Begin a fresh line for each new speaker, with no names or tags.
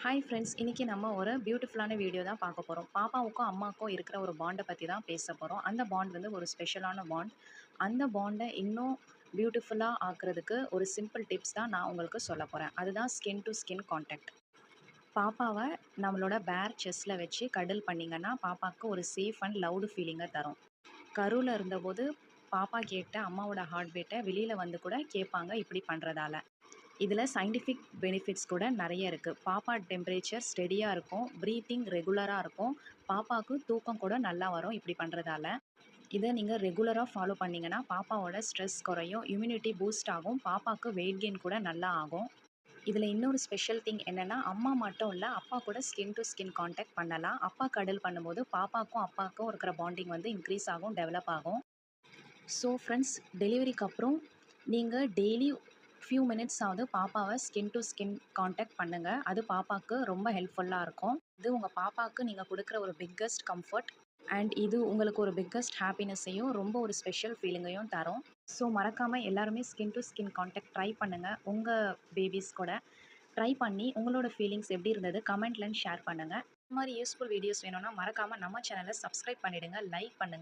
Hi friends, இன்னைக்கு நம்ம ஒரு பியூட்டிஃபுல்லான வீடியோ தான் பார்க்க போகிறோம். பாப்பாவுக்கும் அம்மாவுக்கும் இருக்கிற ஒரு பாண்டை பற்றி தான் பேச போகிறோம். அந்த பாண்ட் வந்து ஒரு ஸ்பெஷலான பாண்ட். அந்த பாண்டை இன்னும் பியூட்டிஃபுல்லாக ஆக்குறதுக்கு ஒரு சிம்பிள் டிப்ஸ் தான் நான் உங்களுக்கு சொல்ல போகிறேன். அதுதான் ஸ்கின் டு ஸ்கின் கான்டாக்ட். பாப்பாவை நம்மளோட பேர் செஸ்ட்டில் வச்சு கடல் பண்ணிங்கன்னா பாப்பாவுக்கு ஒரு சேஃப் அண்ட் லவுடு ஃபீலிங்கை தரும். கருவில் இருந்தபோது பாப்பா கேட்ட அம்மாவோட ஹார்ட் பீட்டை வெளியில் வந்து கூட கேட்பாங்க இப்படி பண்ணுறதால. இதில் சயின்டிஃபிக் பெனிஃபிட்ஸ் கூட நிறைய இருக்குது. பாப்பா டெம்பரேச்சர் ஸ்டெடியாக இருக்கும், ப்ரீத்திங் ரெகுலராக இருக்கும், பாப்பாவுக்கு தூக்கம் கூட நல்லா வரும் இப்படி பண்ணுறதால. இதை நீங்கள் ரெகுலராக ஃபாலோ பண்ணிங்கன்னா பாப்பாவோட ஸ்ட்ரெஸ் குறையும், இம்யூனிட்டி பூஸ்ட் ஆகும், பாப்பாவுக்கு வெயிட் கெயின் கூட நல்லா ஆகும். இதில் இன்னொரு ஸ்பெஷல் திங் என்னென்னா, அம்மா மட்டும் இல்லை அப்பா கூட ஸ்கின் டு ஸ்கின் கான்டாக்ட் பண்ணலாம். அப்பா கடல் பண்ணும்போது பாப்பாவுக்கும் அப்பாவுக்கும் இருக்கிற பாண்டிங் வந்து இன்க்ரீஸ் ஆகும், டெவலப் ஆகும். ஸோ ஃப்ரெண்ட்ஸ், டெலிவரிக்கு அப்புறம் நீங்கள் டெய்லி ஃபியூ மினிட்ஸ் ஆகுது பாப்பாவை ஸ்கின் டு ஸ்கின் கான்டாக்ட் பண்ணுங்கள். அது பாப்பாவுக்கு ரொம்ப ஹெல்ப்ஃபுல்லாக இருக்கும். இது உங்கள் பாப்பாவுக்கு நீங்கள் கொடுக்குற ஒரு பிக்கஸ்ட் கம்ஃபர்ட் அண்ட் இது உங்களுக்கு ஒரு பிக்கஸ்ட் ஹாப்பினஸையும் ரொம்ப ஒரு ஸ்பெஷல் ஃபீலிங்கையும் தரும். ஸோ மறக்காமல் எல்லாருமே skin to skin contact try பண்ணுங்கள். உங்கள் பேபிஸ் கூட ட்ரை பண்ணி உங்களோட ஃபீலிங்ஸ் எப்படி இருந்தது கமெண்ட்லன்னு ஷேர் பண்ணுங்கள். இந்த மாதிரி யூஸ்ஃபுல் வீடியோஸ் வேணும்னா மறக்காமல் நம்ம சேனலை சப்ஸ்கிரைப் பண்ணிவிடுங்க, லைக் பண்ணுங்கள்.